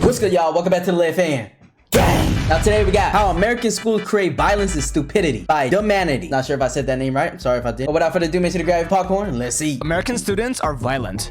What's good, y'all? Welcome back to the Lit Fan. Now today we got How American Schools Create Violence and Stupidity by Humanity. Not sure if I said that name right. Sorry if I did. But without further ado, make sure to grab your popcorn. Let's see. American students are violent.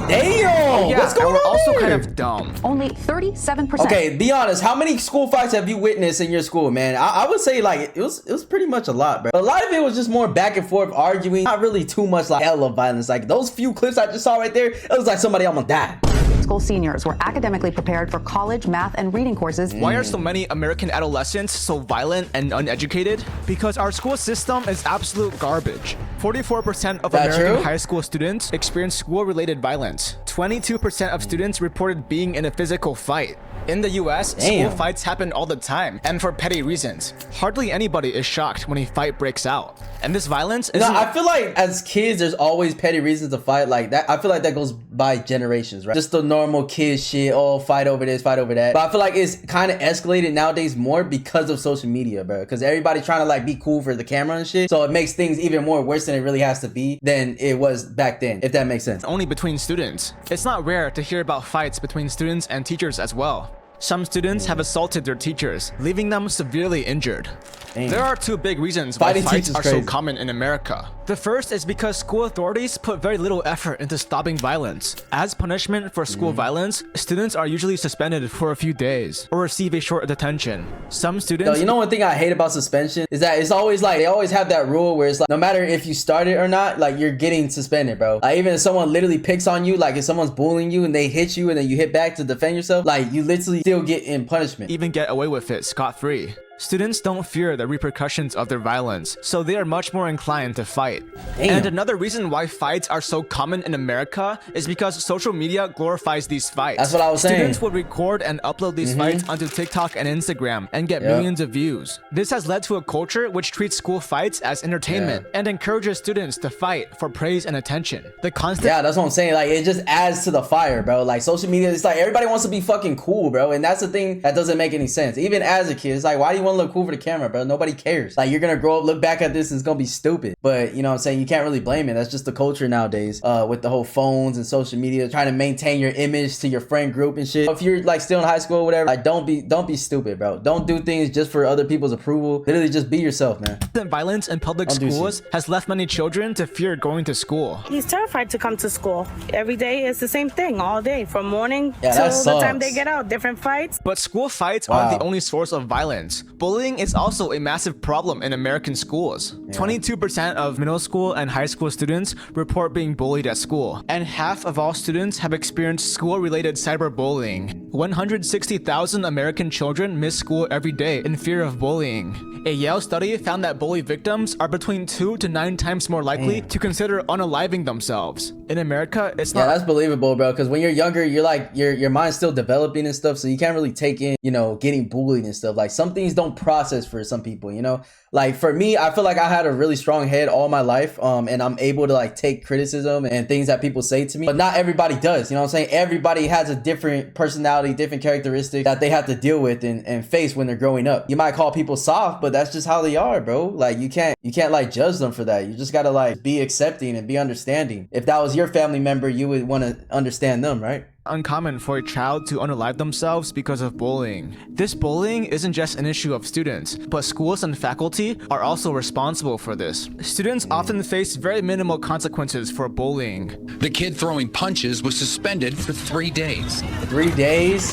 Damn! Yeah, what's going on also here? kind of dumb. Only 37%. Okay, be honest. How many school fights have you witnessed in your school, man? I would say like it was pretty much a lot, bro. But a lot of it was just more back and forth arguing. Not really too much like hella violence. Like those few clips I just saw right there, it was like somebody almost died. School seniors were academically prepared for college, math, and reading courses. Why are so many American adolescents so violent and uneducated? Because our school system is absolute garbage. 44% of American high school students experience school-related violence. 22% of students reported being in a physical fight. In the US, school fights happen all the time, and for petty reasons. Hardly anybody is shocked when a fight breaks out. And this violence is I feel like as kids, there's always petty reasons to fight like that. I feel like that goes by generations, right? Just the normal kid shit, oh, fight over this, fight over that. But I feel like it's kind of escalated nowadays more because of social media, bro. Because everybody's trying to like be cool for the camera and shit. So it makes things even more worse than it really has to be than it was back then, if that makes sense. Only between students. It's not rare to hear about fights between students and teachers as well. Some students have assaulted their teachers, leaving them severely injured. There are two big reasons why fights are so common in America. The first is because school authorities put very little effort into stopping violence. As punishment for school violence, students are usually suspended for a few days or receive a short detention. Some students... You know one thing I hate about suspension is that it's always like, they always have that rule where it's like, no matter if you started or not, like you're getting suspended, bro. Like even if someone literally picks on you, like if someone's bullying you and they hit you and then you hit back to defend yourself, like you literally still get in punishment. Even get away with it scot-free. Students don't fear the repercussions of their violence, so they are much more inclined to fight. And another reason why fights are so common in America is because social media glorifies these fights. That's what I was saying. Students would record and upload these fights onto TikTok and Instagram and get millions of views. This has led to a culture which treats school fights as entertainment and encourages students to fight for praise and attention. The constant... Yeah, that's what I'm saying. Like, it just adds to the fire, bro. Like, social media, it's like everybody wants to be fucking cool, bro. And that's the thing that doesn't make any sense. Even as a kid, it's like, why do you want to look cool for the camera, bro? Nobody cares. Like, you're gonna grow up, look back at this, and it's gonna be stupid. But, you know what I'm saying? You can't really blame it. That's just the culture nowadays with the whole phones and social media, trying to maintain your image to your friend group and shit. If you're, like, still in high school or whatever, like, don't be stupid, bro. Don't do things just for other people's approval. Literally, just be yourself, man. Violence in public schools has left many children to fear going to school. He's terrified to come to school. Every day is the same thing, all day, from morning till the time they get out. Different fights. But school fights aren't the only source of violence. Bullying is also a massive problem in American schools. 22% of middle school and high school students report being bullied at school, and half of all students have experienced school-related cyberbullying. 160,000 American children miss school every day in fear of bullying. A Yale study found that bully victims are between 2 to 9 times more likely to consider unaliving themselves. In America, it's not... Yeah, that's believable, bro, because when you're younger, you're like, your mind's still developing and stuff, so you can't really take in, you know, getting bullied and stuff. Like, some things don't process for some people, you know? Like, for me, I feel like I had a really strong head all my life, and I'm able to, like, take criticism and things that people say to me, but not everybody does, you know what I'm saying? Everybody has a different personality, different characteristic that they have to deal with and face when they're growing up. You might call people soft, but that's just how they are, bro. Like, you can't like judge them for that. You just gotta like be accepting and be understanding. If that was your family member, you would want to understand them, right? Uncommon for a child to unalive themselves because of bullying. This bullying isn't just an issue of students, but schools and faculty are also responsible for this. Students often face very minimal consequences for bullying. The kid throwing punches was suspended for 3 days. 3 days?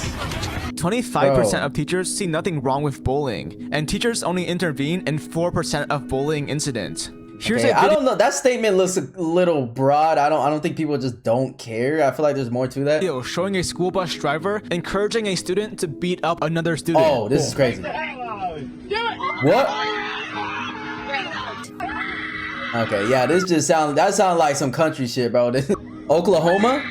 25% of teachers see nothing wrong with bullying, and teachers only intervene in 4% of bullying incidents. I don't know. That statement looks a little broad. I don't think people just don't care. I feel like there's more to that. Video showing a school bus driver encouraging a student to beat up another student. Oh, this is crazy. What? Okay, yeah, that sounds like some country shit, bro. Oklahoma?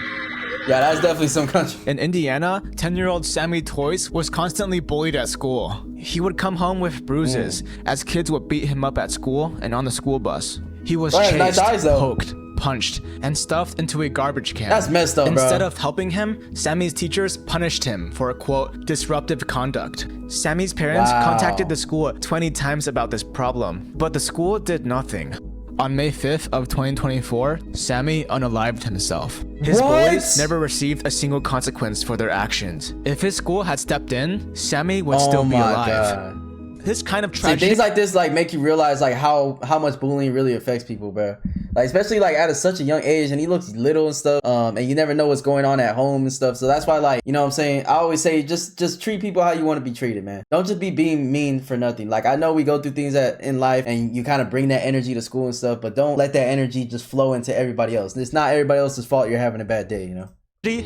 Yeah, that's definitely some country. In Indiana, 10-year-old Sammy Toys was constantly bullied at school. He would come home with bruises as kids would beat him up at school and on the school bus. He was chased, poked, punched, and stuffed into a garbage can. That's messed up, bro. Instead of helping him, Sammy's teachers punished him for, quote, disruptive conduct. Sammy's parents contacted the school 20 times about this problem, but the school did nothing. On May 5th of 2024, Sammy unalived himself. His bullies never received a single consequence for their actions. If his school had stepped in, Sammy would still be alive. God. This kind of tragedy. Things like this like make you realize like how much bullying really affects people, bro. Like especially like at such a young age, and he looks little and stuff. And you never know what's going on at home and stuff. So that's why, like, you know what I'm saying, I always say just treat people how you want to be treated, man. Don't just be being mean for nothing. Like I know we go through things in life and you kind of bring that energy to school and stuff, but don't let that energy just flow into everybody else. It's not everybody else's fault you're having a bad day, you know.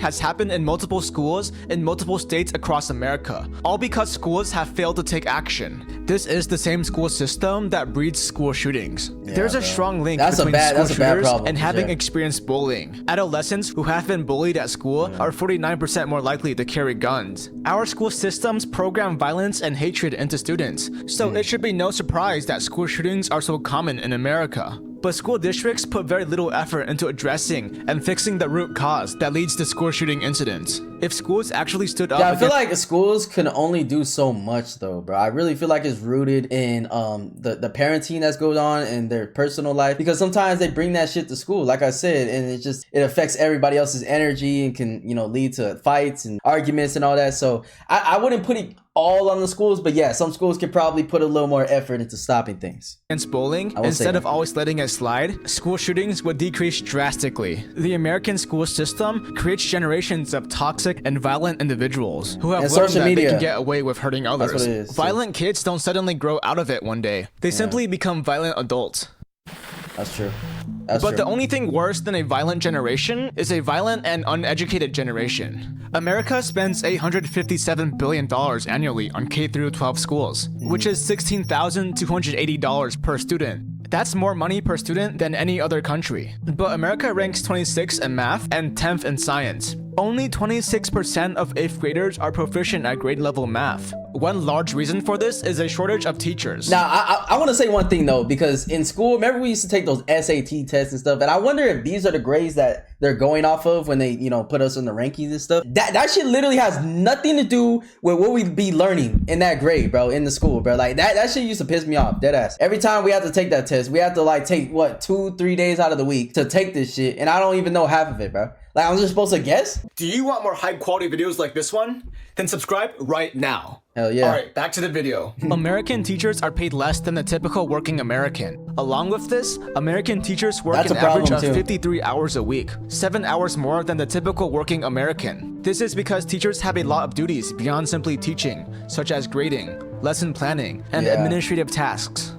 Has happened in multiple schools in multiple states across America, all because schools have failed to take action. This is the same school system that breeds school shootings. There's a strong link between school shooters and having experienced bullying. Adolescents who have been bullied at school are 49% more likely to carry guns. Our school systems program violence and hatred into students, so it should be no surprise that school shootings are so common in America. But school districts put very little effort into addressing and fixing the root cause that leads to school shooting incidents. If schools actually stood up, I feel like schools can only do so much though, bro. I really feel like it's rooted in the parenting that's going on in their personal life, because sometimes they bring that shit to school, like I said, and it affects everybody else's energy and can, you know, lead to fights and arguments and all that. So I wouldn't put it all on the schools, but yeah, some schools could probably put a little more effort into stopping things. Against bullying, instead of always letting it slide, school shootings would decrease drastically. The American school system creates generations of toxic and violent individuals who have learned that they can get away with hurting others. That's what it is. Violent kids don't suddenly grow out of it one day. They simply become violent adults. That's true. But the only thing worse than a violent generation is a violent and uneducated generation. America spends $857 billion annually on K-12 schools, which is $16,280 per student. That's more money per student than any other country. But America ranks 26th in math and 10th in science. Only 26% of 8th graders are proficient at grade level math. One large reason for this is a shortage of teachers. Now, I want to say one thing though, because in school, remember we used to take those SAT tests and stuff, and I wonder if these are the grades that they're going off of when they, you know, put us in the rankings and stuff. That shit literally has nothing to do with what we be learning in that grade, bro, in the school, bro. Like that shit used to piss me off, dead ass. Every time we have to take that test, we have to like take what 2-3 days out of the week to take this shit, and I don't even know half of it, bro. Like I'm just supposed to guess. Do you want more high quality videos like this one? Then subscribe right now. Hell yeah. Alright, back to the video. American teachers are paid less than the typical working American. Along with this, American teachers work an average of 53 hours a week, 7 hours more than the typical working American. This is because teachers have a lot of duties beyond simply teaching, such as grading, lesson planning, and administrative tasks.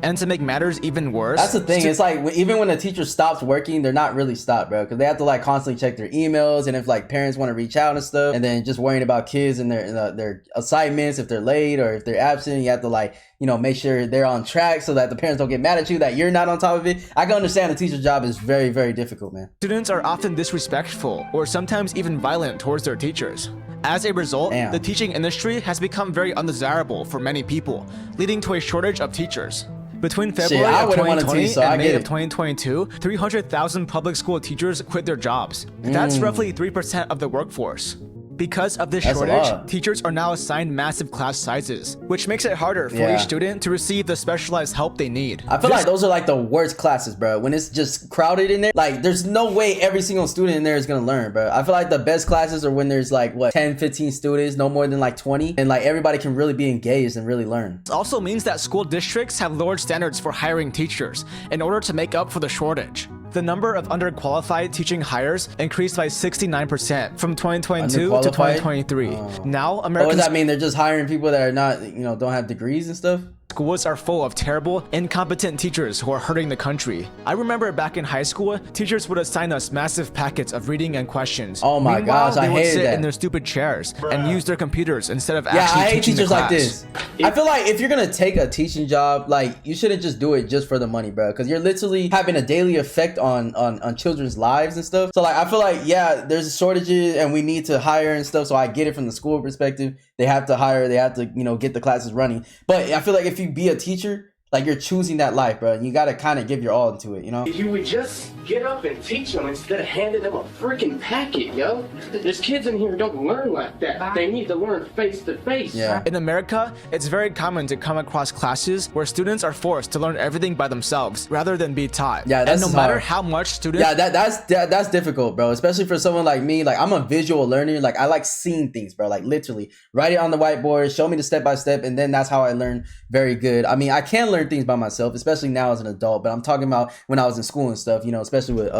And to make matters even worse, that's the thing. It's like even when a teacher stops working, they're not really stopped, bro, because they have to like constantly check their emails, and if like parents want to reach out and stuff, and then just worrying about kids and their assignments, if they're late or if they're absent, you have to like, you know, make sure they're on track so that the parents don't get mad at you that you're not on top of it. I can understand the teacher's job is very, very difficult, man. Students are often disrespectful or sometimes even violent towards their teachers. As a result, the teaching industry has become very undesirable for many people, leading to a shortage of teachers. Between February of 2020 and May of 2022, 300,000 public school teachers quit their jobs. That's roughly 3% of the workforce. Because of this shortage, teachers are now assigned massive class sizes, which makes it harder for each student to receive the specialized help they need. I feel like those are like the worst classes, bro. When it's just crowded in there, like there's no way every single student in there is gonna learn, bro. I feel like the best classes are when there's like what 10-15 students, no more than like 20, and like everybody can really be engaged and really learn. It also means that school districts have lowered standards for hiring teachers in order to make up for the shortage. The number of underqualified teaching hires increased by 69% from 2022 to 2023. Now, American what does that mean? They're just hiring people that are not, you know, don't have degrees and stuff? Schools are full of terrible, incompetent teachers who are hurting the country. I remember back in high school, teachers would assign us massive packets of reading and questions. Oh my gosh, I hated that. They would sit in their stupid chairs and use their computers instead of actually teaching the class. I hate teachers like this. I feel like if you're gonna take a teaching job, like you shouldn't just do it just for the money, bro, because you're literally having a daily effect on children's lives and stuff. So like I feel like there's shortages and we need to hire and stuff. So I get it from the school perspective. They have to hire, they have to, you know, get the classes running. But I feel like if you be a teacher, Like you're choosing that life, bro. And you gotta kind of give your all into it, you know? You would just get up and teach them instead of handing them a freaking packet, yo. There's kids in here who don't learn like that. They need to learn face to face. Yeah. In America, it's very common to come across classes where students are forced to learn everything by themselves rather than be taught. Yeah, that's and no matter hard. how much students... Yeah, that's difficult, bro. Especially for someone like me. Like I'm a visual learner. Like I like seeing things, bro. Like literally write it on the whiteboard, show me the step by step, and then that's how I learn very good. I mean, I can learn things by myself, especially now as an adult, but I'm talking about when I was in school and stuff, you know, especially with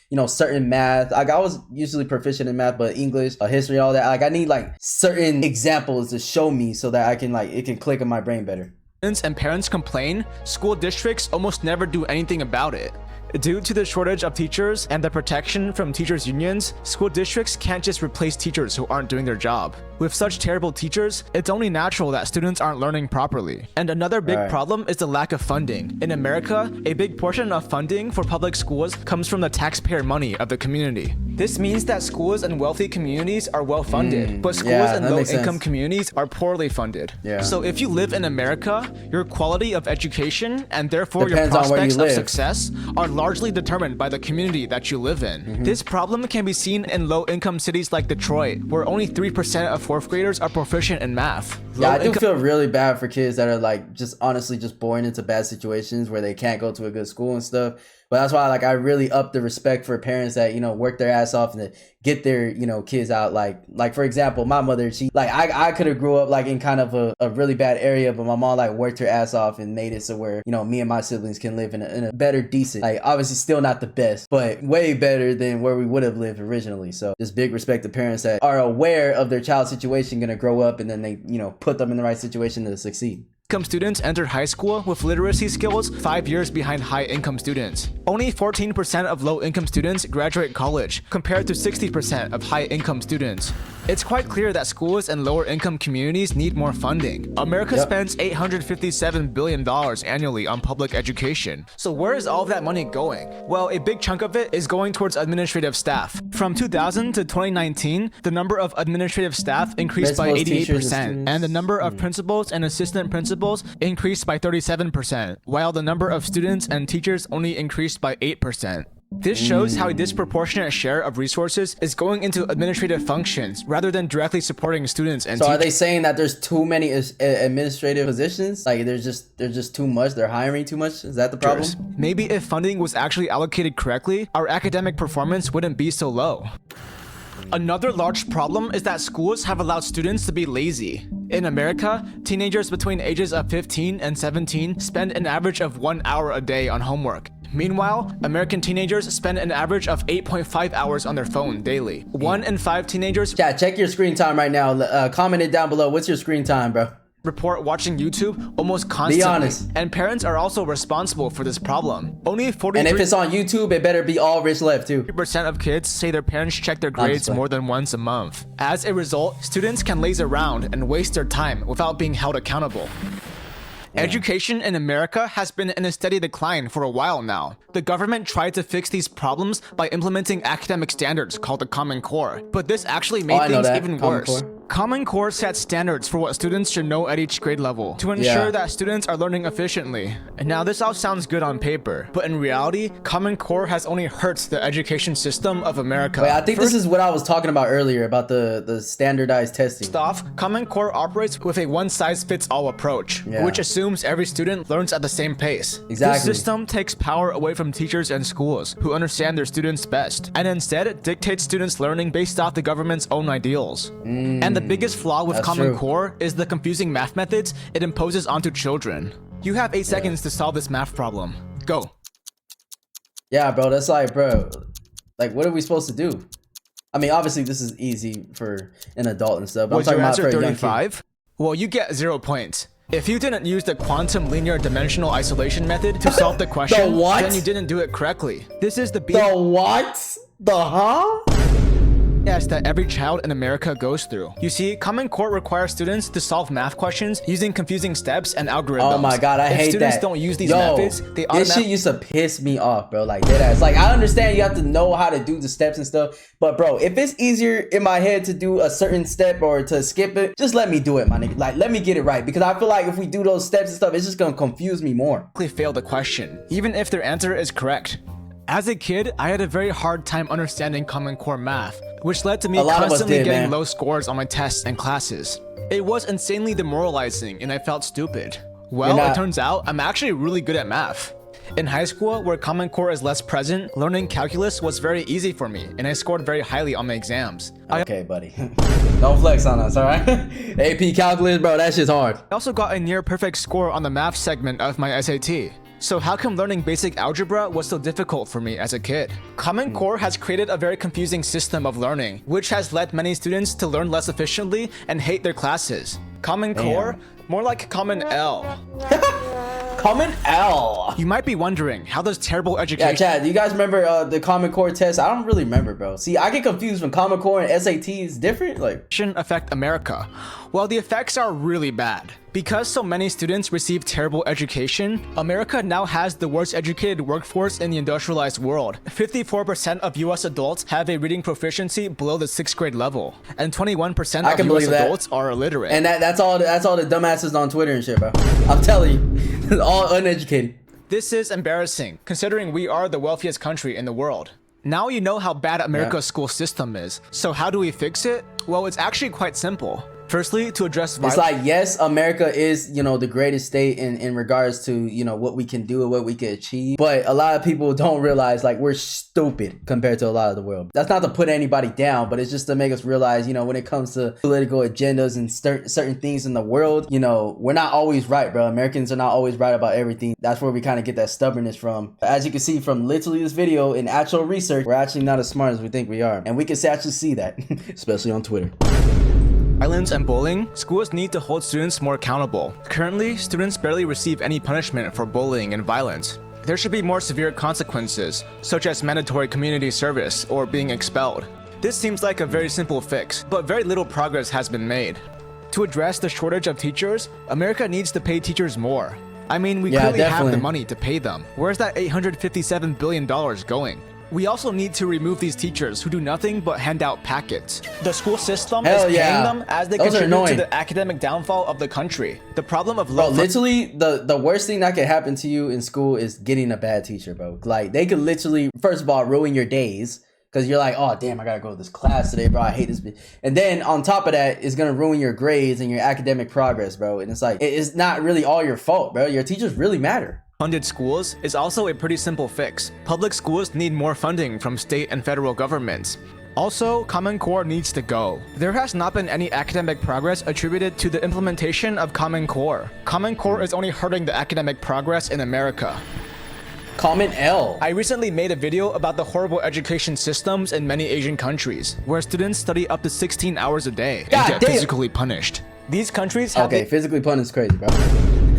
you know, certain math. Like I was usually proficient in math, but English, history, all that. Like I need like certain examples to show me so that I can like it can click in my brain better. And parents complain, school districts almost never do anything about it. Due to the shortage of teachers and the protection from teachers' unions, school districts can't just replace teachers who aren't doing their job. With such terrible teachers, it's only natural that students aren't learning properly. And another big problem is the lack of funding. In America, a big portion of funding for public schools comes from the taxpayer money of the community. This means that schools in wealthy communities are well funded, but schools in low-income communities are poorly funded. Yeah. So if you live in America, your quality of education and therefore your prospects of success are largely determined by the community that you live in. This problem can be seen in low-income cities like Detroit, where only 3% of fourth graders are proficient in math. Yeah, I do feel really bad for kids that are like just honestly just born into bad situations where they can't go to a good school and stuff. But that's why like I really up the respect for parents that, you know, work their ass off and get their, you know, kids out. Like for example, my mother, she like I could have grew up like in kind of a really bad area, but my mom like worked her ass off and made it so where, you know, me and my siblings can live in a better, decent, like obviously still not the best, but way better than where we would have lived originally. So just big respect to parents that are aware of their child's situation, gonna grow up, and then they, you know, put them in the right situation to succeed. Income students enter high school with literacy skills 5 years behind high-income students. Only 14% of low-income students graduate college, compared to 60% of high-income students. It's quite clear that schools in lower-income communities need more funding. America spends $857 billion annually on public education. So where is all of that money going? Well, a big chunk of it is going towards administrative staff. From 2000 to 2019, the number of administrative staff increased by 88%, and the number of principals and assistant principals increased by 37%, while the number of students and teachers only increased by 8%. This shows how a disproportionate share of resources is going into administrative functions rather than directly supporting students and teachers. So are they saying that there's too many administrative positions? Like there's just too much, they're hiring too much? Is that the problem? Maybe if funding was actually allocated correctly, our academic performance wouldn't be so low. Another large problem is that schools have allowed students to be lazy. In America, teenagers between ages of 15 and 17 spend an average of 1 hour a day on homework. Meanwhile, American teenagers spend an average of 8.5 hours on their phone daily. 1 in 5 teenagers... Yeah, check your screen time right now. Comment it down below. What's your screen time, bro? Report watching YouTube almost constantly. Be honest. And parents are also responsible for this problem. Only 43%... And if it's on YouTube, it better be all RICHLEV too. of kids say their parents check their grades more than once a month. As a result, students can laze around and waste their time without being held accountable. Education in America has been in a steady decline for a while now. The government tried to fix these problems by implementing academic standards called the Common Core, but this actually made things even worse. Common Core sets standards for what students should know at each grade level to ensure that students are learning efficiently. And now this all sounds good on paper, but in reality, Common Core has only hurt the education system of America. Wait, I think this is what I was talking about earlier about the standardized testing. First off, Common Core operates with a one-size-fits-all approach, which assumes every student learns at the same pace. This system takes power away from teachers and schools who understand their students best, and instead it dictates students' learning based off the government's own ideals. And the biggest flaw with Common Core is the confusing math methods it imposes onto children. You have 8 seconds to solve this math problem. Go. Yeah, bro, that's like, bro, like, what are we supposed to do? I mean, obviously, this is easy for an adult and stuff, but I'm talking about for a young kid. Well, you get 0 points. If you didn't use the quantum linear dimensional isolation method to solve the question, then you didn't do it correctly. This is the what? The huh? Yes, that every child in America goes through. You see, Common Core requires students to solve math questions using confusing steps and algorithms. Oh my god, I hate that. If students don't use these methods, they this shit used to piss me off, bro. Like that ass. Like I understand you have to know how to do the steps and stuff, but bro, if it's easier in my head to do a certain step or to skip it, just let me do it, my nigga. Like let me get it right, because I feel like if we do those steps and stuff, it's just gonna confuse me more. Fail the question, even if their answer is correct. As a kid, I had a very hard time understanding Common Core math, which led to me constantly getting low scores on my tests and classes. It was insanely demoralizing and I felt stupid. Well, it turns out I'm actually really good at math. In high school, where Common Core is less present, learning calculus was very easy for me and I scored very highly on my exams. Okay, buddy. Don't flex on us, alright? AP calculus, bro, that shit's hard. I also got a near perfect score on the math segment of my SAT. So how come learning basic algebra was so difficult for me as a kid? Common Core has created a very confusing system of learning, which has led many students to learn less efficiently and hate their classes. Common Core? More like Common L. Common L. You might be wondering, how does terrible education... Yeah, Chad, do you guys remember the Common Core test? I don't really remember, bro. See, I get confused when Common Core and SAT is different. Like, shouldn't affect America. Well, the effects are really bad. Because so many students receive terrible education, America now has the worst educated workforce in the industrialized world. 54% of US adults have a reading proficiency below the 6th grade level, and 21% of US adults are illiterate. And that's all the dumbasses on Twitter and shit, bro. I'm telling you, all uneducated. This is embarrassing, considering we are the wealthiest country in the world. Now you know how bad America's school system is. So how do we fix it? Well, it's actually quite simple. Firstly, to address violence. It's like, yes, America is, you know, the greatest state in regards to, you know, what we can do and what we can achieve. But a lot of people don't realize, like, we're stupid compared to a lot of the world. That's not to put anybody down, but it's just to make us realize, you know, when it comes to political agendas and certain things in the world, you know, we're not always right, bro. Americans are not always right about everything. That's where we kind of get that stubbornness from. As you can see from literally this video and actual research, we're actually not as smart as we think we are. And we can actually see that, especially on Twitter. Violence and bullying, schools need to hold students more accountable. Currently, students barely receive any punishment for bullying and violence. There should be more severe consequences, such as mandatory community service or being expelled. This seems like a very simple fix, but very little progress has been made. To address the shortage of teachers, America needs to pay teachers more. I mean, we clearly have the money to pay them. Where's that $857 billion going? We also need to remove these teachers who do nothing but hand out packets. The school system is paying them as they contribute to the academic downfall of the country. The problem of literally the worst thing that could happen to you in school is getting a bad teacher, bro. Like, they could literally, first of all, ruin your days. Because you're like, oh, damn, I gotta go to this class today, bro. I hate this. And then on top of that, it's gonna ruin your grades and your academic progress, bro. And it's like, it's not really all your fault, bro. Your teachers really matter. Funded schools is also a pretty simple fix. Public schools need more funding from state and federal governments. Also, Common Core needs to go. There has not been any academic progress attributed to the implementation of Common Core. Common Core is only hurting the academic progress in America. Common L. I recently made a video about the horrible education systems in many Asian countries, where students study up to 16 hours a day and get physically punished. These countries have physically punished is crazy, bro.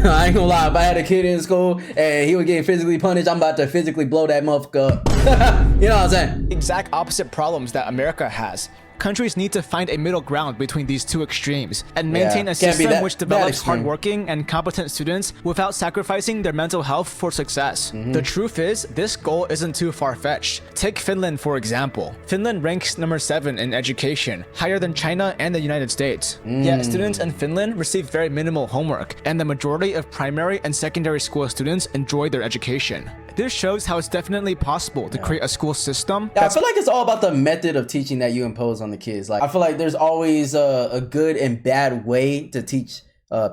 I ain't gonna lie, if I had a kid in school and he was getting physically punished, I'm about to physically blow that motherfucker up. You know what I'm saying? Exact opposite problems that America has. Countries need to find a middle ground between these two extremes and maintain a system which develops hardworking and competent students without sacrificing their mental health for success. The truth is, this goal isn't too far-fetched. Take Finland, for example. Finland ranks number 7 in education, higher than China and the United States. Yet students in Finland receive very minimal homework, and the majority of primary and secondary school students enjoy their education. This shows how it's definitely possible to create a school system. I feel like it's all about the method of teaching that you impose on the kids. Like, I feel like there's always a good and bad way to teach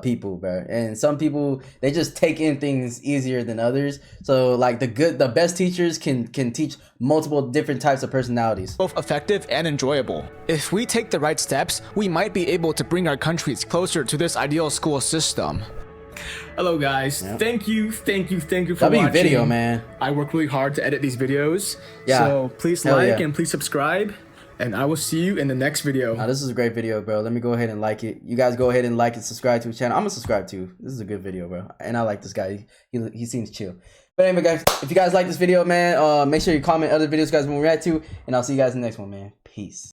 people, bro. And some people, they just take in things easier than others. So like the best teachers can teach multiple different types of personalities. Both effective and enjoyable. If we take the right steps, we might be able to bring our countries closer to this ideal school system. Hello guys, thank you for watching. Video, man. I work really hard to edit these videos. Yeah. So please like and please subscribe, and I will see you in the next video. This is a great video, bro. Let me go ahead and like it. You guys go ahead and like and subscribe to the channel. I'm gonna subscribe too. This is a good video, bro. And I like this guy. He seems chill. But anyway, guys, if you guys like this video, man, make sure you comment other videos you guys want to react to, and I'll see you guys in the next one, man. Peace.